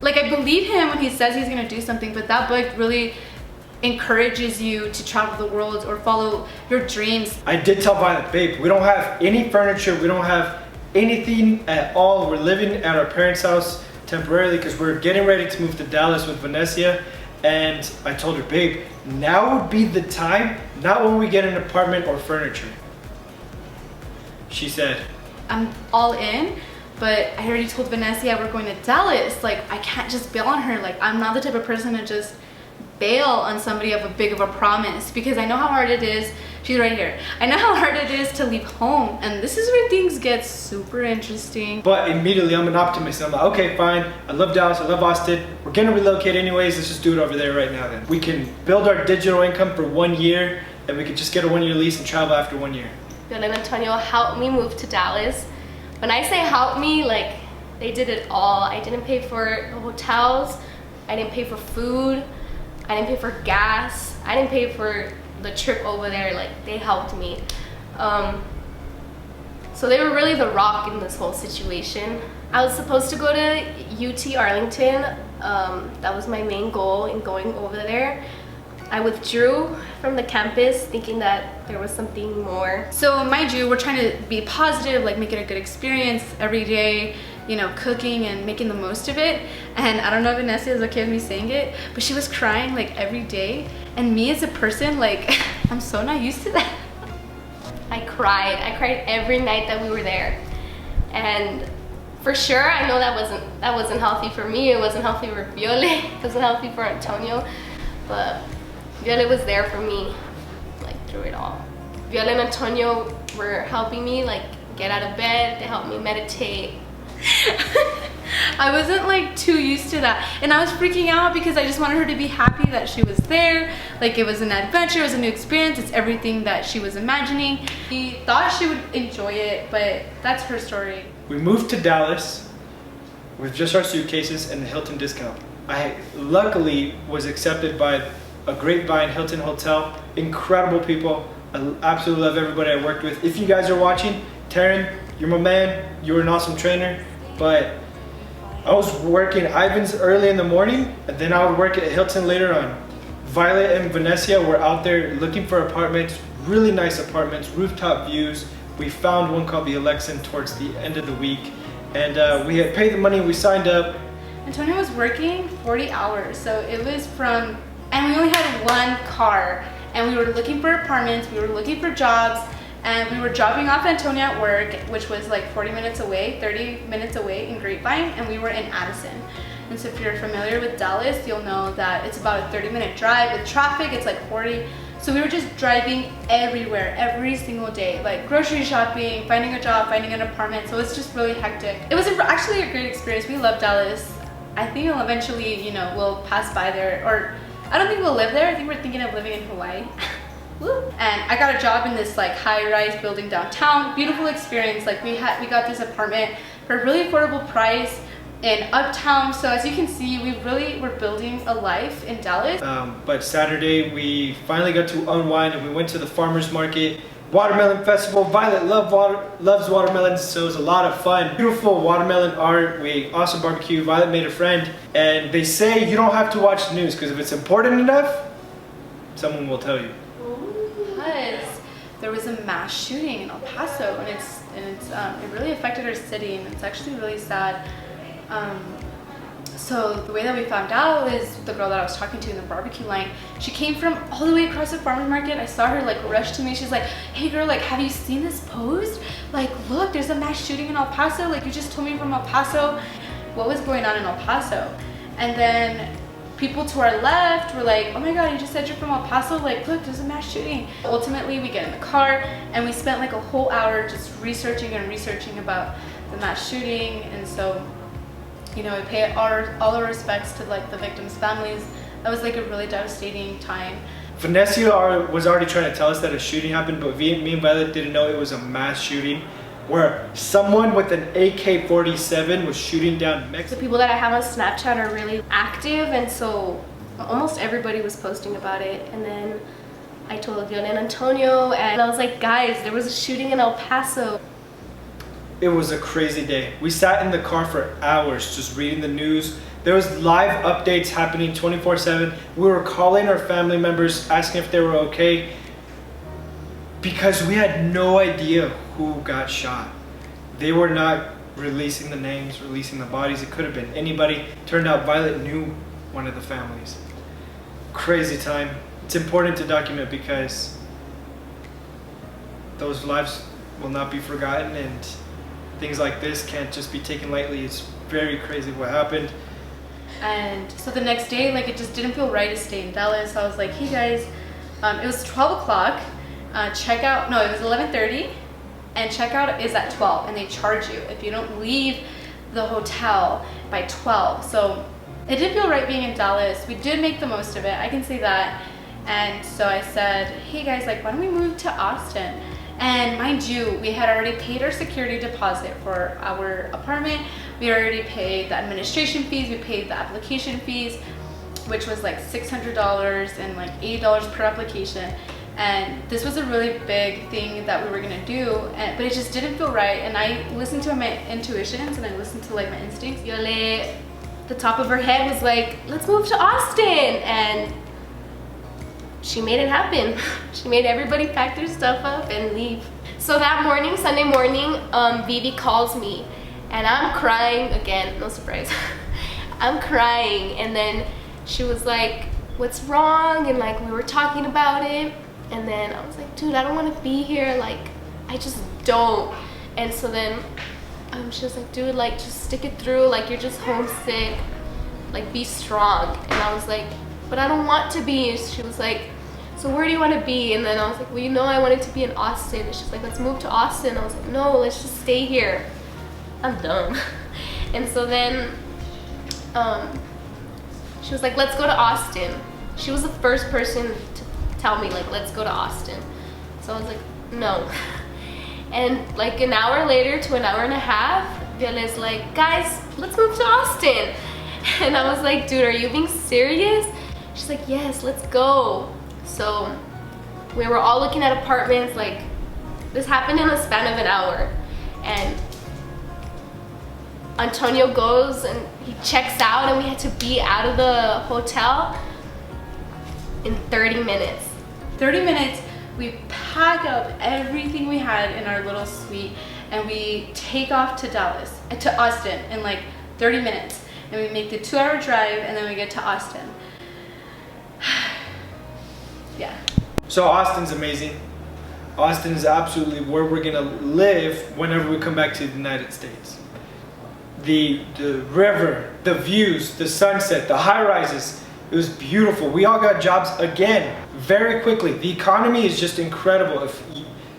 Like, I believe him when he says he's gonna do something, but that book really encourages you to travel the world or follow your dreams. I did tell Violet, babe, we don't have any furniture, we don't have anything at all. We're living at our parents' house temporarily because we're getting ready to move to Dallas with Vanessa. And I told her, babe, now would be the time, not when we get an apartment or furniture. She said, I'm all in, but I already told Vanessa we're going to Dallas. Like, I can't just bail on her. Like, I'm not the type of person to just bail on somebody of a big of a promise, because I know how hard it is. She's right here. I know how hard it is to leave home, and this is where things get super interesting. But immediately I'm an optimist. I'm like, okay, fine. I love Dallas, I love Austin. We're gonna relocate anyways. Let's just do it over there right now then. We can build our digital income for 1 year, and we could just get a 1-year lease and travel after 1 year. Bill and Antonio helped me move to Dallas. When I say help me, like, they did it all. I didn't pay for the hotels. I didn't pay for food. I didn't pay for gas. I didn't pay for the trip over there. Like, they helped me. So they were really the rock in this whole situation. I was supposed to go to UT Arlington. That was my main goal in going over there. I withdrew from the campus thinking that there was something more. So mind you, we're trying to be positive, like make it a good experience every day, you know, cooking and making the most of it. And I don't know if Vanessa is okay with me saying it, but she was crying like every day. And me as a person, like, I'm so not used to that. I cried every night that we were there. And for sure, I know that wasn't healthy for me. It wasn't healthy for Viole. It wasn't healthy for Antonio. But Viole was there for me, like, through it all. Viole and Antonio were helping me, like, get out of bed. They helped me meditate. I wasn't like too used to that, and I was freaking out because I just wanted her to be happy that she was there. Like, it was an adventure, it was a new experience, it's everything that she was imagining. She thought she would enjoy it, but that's her story. We moved to Dallas with just our suitcases and the Hilton discount. I luckily was accepted by a Grapevine Hilton hotel. Incredible people. I absolutely love everybody I worked with. If you guys are watching, Taryn, you're my man. You're an awesome trainer. But I was working Ivan's early in the morning, and then I would work at Hilton later on. Violet and Vanessa were out there looking for apartments, really nice apartments, rooftop views. We found one called the Alexan towards the end of the week, and we had paid the money, we signed up. Antonio was working 40 hours, so it was from, and we only had one car, and we were looking for apartments, we were looking for jobs, and we were dropping off Antonio at work, which was like 40 minutes away, 30 minutes away in Grapevine, and we were in Addison. And so if you're familiar with Dallas, you'll know that it's about a 30-minute drive. With traffic, it's like 40. So we were just driving everywhere, every single day, like grocery shopping, finding a job, finding an apartment. So it's just really hectic. It was actually a great experience. We love Dallas. I think we'll eventually, you know, we'll pass by there, or I don't think we'll live there. I think we're thinking of living in Hawaii. And I got a job in this like high-rise building downtown. Beautiful experience. Like we got this apartment for a really affordable price in Uptown. So as you can see, we're building a life in Dallas. But Saturday we finally got to unwind, and we went to the farmers market, watermelon festival. Violet loves watermelons, so it was a lot of fun. Beautiful watermelon art. We ate awesome barbecue. Violet made a friend, and they say you don't have to watch the news, because if it's important enough, someone will tell you. Because there was a mass shooting in El Paso, and it really affected our city, and it's actually really sad. So the way that we found out is the girl that I was talking to in the barbecue line. She came from all the way across the farmer's market. I saw her like rush to me. She's like, "Hey girl, like, have you seen this post? Like, look, there's a mass shooting in El Paso. Like, you just told me from El Paso." What was going on in El Paso? And then people to our left were like, "Oh my god, you just said you're from El Paso, like, look, there's a mass shooting." Ultimately, we get in the car and we spent like a whole hour just researching about the mass shooting. And so, you know, I pay all our respects to like the victims' families. That was like a really devastating time. Vanessa was already trying to tell us that a shooting happened, but me and Violet didn't know it was a mass shooting where someone with an AK-47 was shooting down Mexico. The people that I have on Snapchat are really active, and so almost everybody was posting about it. And then I told Viole and Antonio, and I was like, "Guys, there was a shooting in El Paso." It was a crazy day. We sat in the car for hours just reading the news, There was live updates happening 24/7. We were calling our family members, asking if they were okay, because we had no idea who got shot. They were not releasing the names, releasing the bodies. It could have been anybody. Turned out Violet knew one of the families. Crazy time. It's important to document because those lives will not be forgotten, and things like this can't just be taken lightly. It's very crazy what happened. And so the next day, like, it just didn't feel right to stay in Dallas. So I was like, hey guys, it was 12 o'clock. Checkout, no, it was 11:30, and checkout is at 12, and they charge you if you don't leave the hotel by 12. So it did feel right being in Dallas. We did make the most of it, I can say that. And so I said, hey guys, like, why don't we move to Austin? And mind you, we had already paid our security deposit for our apartment. We already paid the administration fees, we paid the application fees, which was like $600 and like $80 per application. And this was a really big thing that we were gonna do, but it just didn't feel right. And I listened to my intuitions and I listened to like my instincts. Yole, the top of her head was like, let's move to Austin. And she made it happen. She made everybody pack their stuff up and leave. So that morning, Sunday morning, Vivi calls me and I'm crying again, no surprise. I'm crying, and then she was like, what's wrong? And like, we were talking about it. And then I was like, dude, I don't want to be here. Like, I just don't. And so then she was like, dude, like, just stick it through. Like, you're just homesick. Like, be strong. And I was like, but I don't want to be. She was like, so where do you want to be? And then I was like, well, you know, I wanted to be in Austin. And she's like, let's move to Austin. I was like, no, let's just stay here. I'm dumb. And so then she was like, let's go to Austin. She was the first person to tell me, like, let's go to Austin. So I was like, no. And like an hour later to an hour and a half, Violet's like, guys, let's move to Austin. And I was like, dude, are you being serious? She's like, yes, let's go. So we were all looking at apartments. Like, this happened in a span of an hour. And Antonio goes and he checks out, and we had to be out of the hotel in 30 minutes. 30 minutes, we pack up everything we had in our little suite, and we take off to Austin in like 30 minutes. And we make the 2-hour drive, and then we get to Austin. Yeah. So Austin's amazing. Austin is absolutely where we're gonna live whenever we come back to the United States. The river, the views, the sunset, the high rises, it was beautiful. We all got jobs again, very quickly. The economy is just incredible.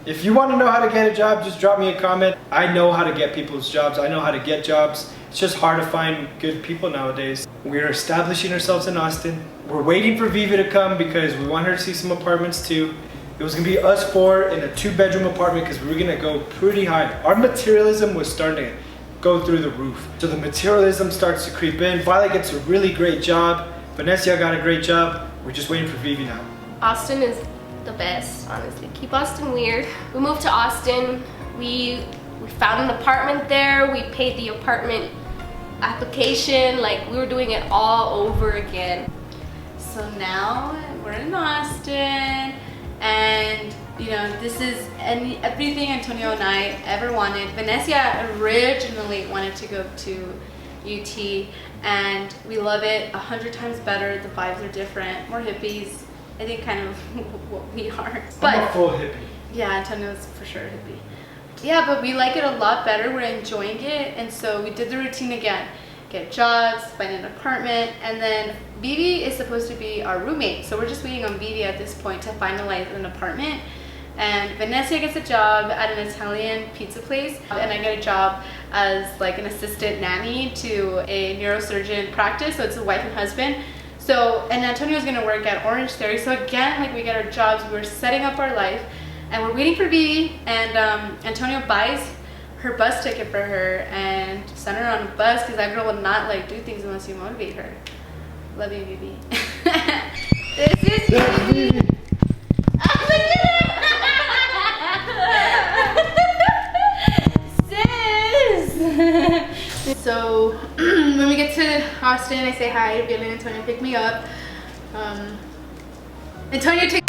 If you want to know how to get a job, just drop me a comment. I know how to get people's jobs. I know how to get jobs. It's just hard to find good people nowadays. We're establishing ourselves in Austin. We're waiting for Vivi to come because we want her to see some apartments too. It was gonna be us 4 in a 2-bedroom apartment because we were gonna go pretty high. Our materialism was starting to go through the roof. So the materialism starts to creep in. Violet gets a really great job. Vanessa got a great job. We're just waiting for Vivi now. Austin is the best, honestly. Keep Austin weird. We moved to Austin. We found an apartment there. We paid the apartment application. Like, we were doing it all over again. So now we're in Austin, and you know, this is everything Antonio and I ever wanted. Vanessa originally wanted to go to UT, and we love it 100 times better. The vibes are different, more hippies. I think kind of what we are. But I'm a full hippie. yeah, Antonio's for sure a hippie. Yeah, but we like it a lot better. We're enjoying it, and so we did the routine again. Get jobs, find an apartment, and then Vivi is supposed to be our roommate. So we're just waiting on Vivi at this point to finalize an apartment. And Vanessa gets a job at an Italian pizza place, and I get a job as like an assistant nanny to a neurosurgeon practice. So it's a wife and husband. So, and Antonio's gonna work at Orange Theory. So again, like, we get our jobs, we're setting up our life, and we're waiting for Vivi, and Antonio buys her bus ticket for her and send her on a bus, because that girl will not like do things unless you motivate her. Love you, Vivi. This is Vivi. Oh, look at her. Sis. So when we get to Austin, I say hi. Viola and Antonio pick me up. Antonio takes